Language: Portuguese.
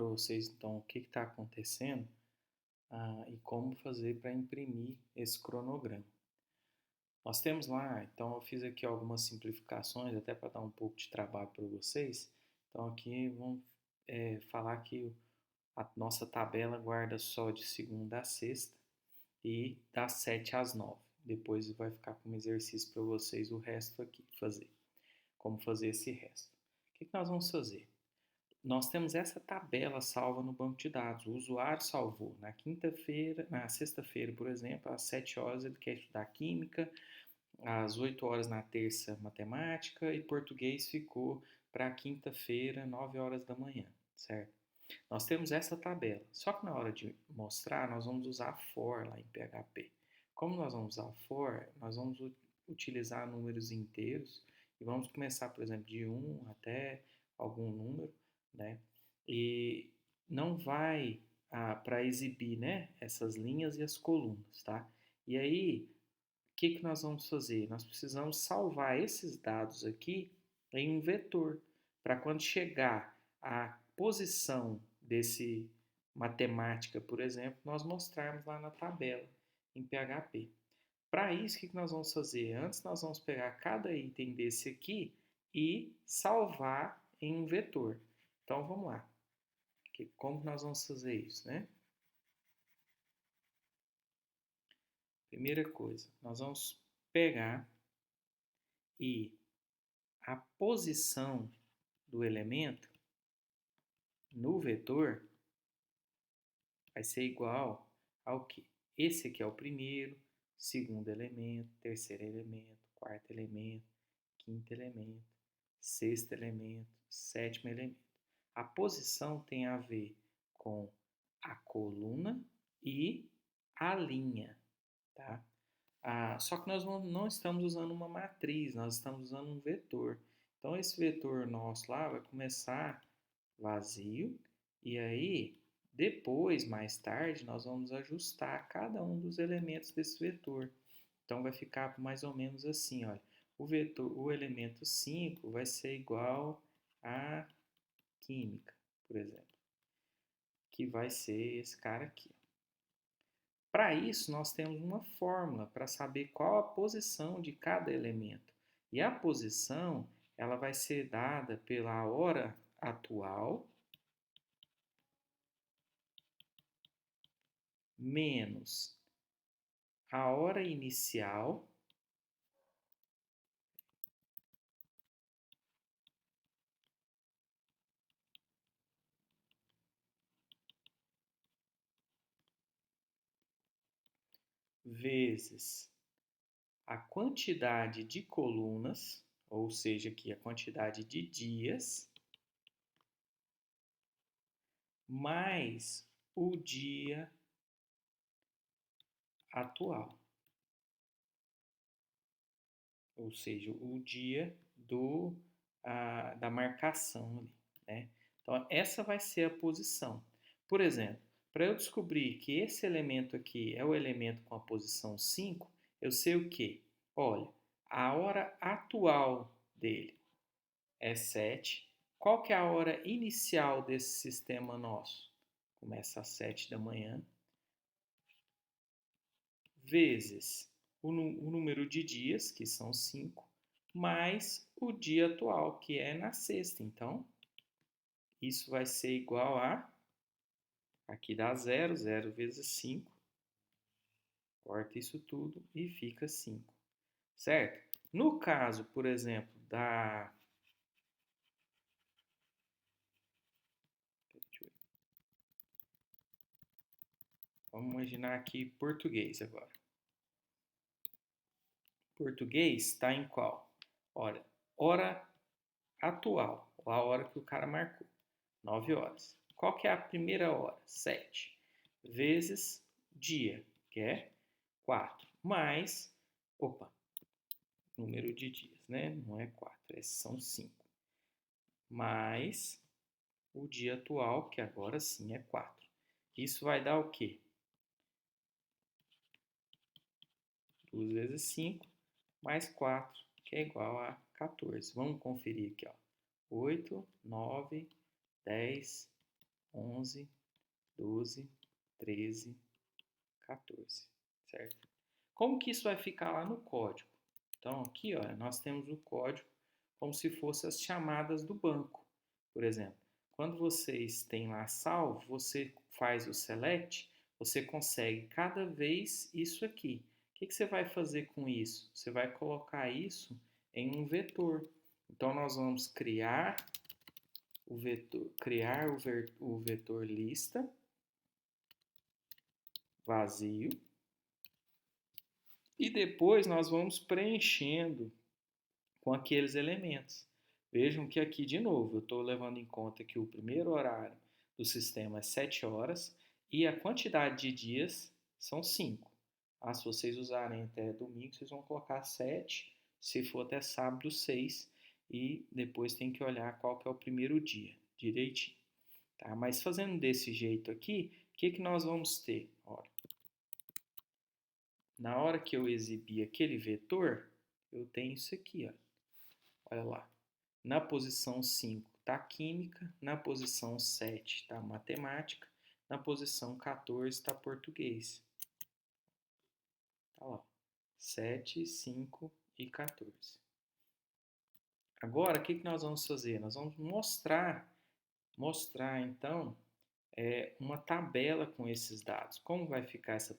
para vocês então o que está acontecendo e como fazer para imprimir esse cronograma. Nós temos lá, então eu fiz aqui algumas simplificações até para dar um pouco de trabalho para vocês. Então aqui vamos falar que a nossa tabela guarda só de segunda a sexta e das 7 às 9. Depois vai ficar como exercício para vocês o resto aqui, como fazer esse resto. O que nós vamos fazer? Nós temos essa tabela salva no banco de dados. O usuário salvou na quinta-feira, na sexta-feira, por exemplo, às 7 horas ele quer estudar química, às 8 horas na terça, matemática, e português ficou para quinta-feira, 9 horas da manhã, certo? Nós temos essa tabela, só que na hora de mostrar, nós vamos usar for lá em PHP. Como nós vamos usar for, nós vamos utilizar números inteiros e vamos começar, por exemplo, de 1 até algum número, né? E não vai para exibir, né, essas linhas e as colunas, tá? E aí, o que nós vamos fazer? Nós precisamos salvar esses dados aqui em um vetor, para quando chegar a posição desse matemática, por exemplo, nós mostrarmos lá na tabela em PHP. Para isso, o que nós vamos fazer? Antes, nós vamos pegar cada item desse aqui e salvar em um vetor. Então, vamos lá. Como nós vamos fazer isso, né? Primeira coisa, nós vamos pegar e a posição do elemento no vetor vai ser igual ao que? Esse aqui é o primeiro, segundo elemento, terceiro elemento, quarto elemento, quinto elemento, sexto elemento, sétimo elemento. A posição tem a ver com a coluna e a linha, tá? Só que nós não estamos usando uma matriz, nós estamos usando um vetor. Então, esse vetor nosso lá vai começar vazio e aí, depois, mais tarde, nós vamos ajustar cada um dos elementos desse vetor. Então, vai ficar mais ou menos assim, olha. O elemento 5 vai ser igual a química, por exemplo, que vai ser esse cara aqui. Para isso, nós temos uma fórmula para saber qual a posição de cada elemento. E a posição, ela vai ser dada pela hora atual menos a hora inicial vezes a quantidade de colunas, ou seja, aqui a quantidade de dias, mais o dia atual. Ou seja, o dia da marcação ali, né? Então, essa vai ser a posição. Por exemplo, para eu descobrir que esse elemento aqui é o elemento com a posição 5, eu sei o quê? Olha, a hora atual dele é 7. Qual que é a hora inicial desse sistema nosso? Começa às 7 da manhã, vezes o número de dias, que são 5, mais o dia atual, que é na sexta. Então, isso vai ser igual a, aqui dá 0, 0 vezes 5, corta isso tudo e fica 5, certo? No caso, por exemplo, vamos imaginar aqui português agora. Português está em qual? Olha, hora atual, a hora que o cara marcou, 9 horas. Qual que é a primeira hora? 7. Vezes dia, que é 4. Mais, número de dias, né? Não é 4, esses são 5. Mais o dia atual, que agora sim é 4. Isso vai dar o quê? 2 vezes 5 mais 4, que é igual a 14. Vamos conferir aqui, ó. 8, 9, 10, 11, 12, 13, 14, certo? Como que isso vai ficar lá no código? Então, aqui, ó, nós temos o código como se fossem as chamadas do banco. Por exemplo, quando vocês têm lá salvo, você faz o select, você consegue cada vez isso aqui. O que você vai fazer com isso? Você vai colocar isso em um vetor. Então, nós vamos criar o vetor lista vazio e depois nós vamos preenchendo com aqueles elementos. Vejam que aqui, de novo, eu estou levando em conta que o primeiro horário do sistema é 7 horas e a quantidade de dias são 5. Ah, se vocês usarem até domingo, vocês vão colocar 7, se for até sábado, 6, e depois tem que olhar qual que é o primeiro dia, direitinho. Tá? Mas fazendo desse jeito aqui, o que nós vamos ter? Olha, na hora que eu exibir aquele vetor, eu tenho isso aqui, ó. Olha lá. Na posição 5 está química, na posição 7 está matemática, na posição 14 está português. Tá lá. 7, 5 e 14. Agora, o que nós vamos fazer? Nós vamos mostrar então, uma tabela com esses dados. Como vai ficar essa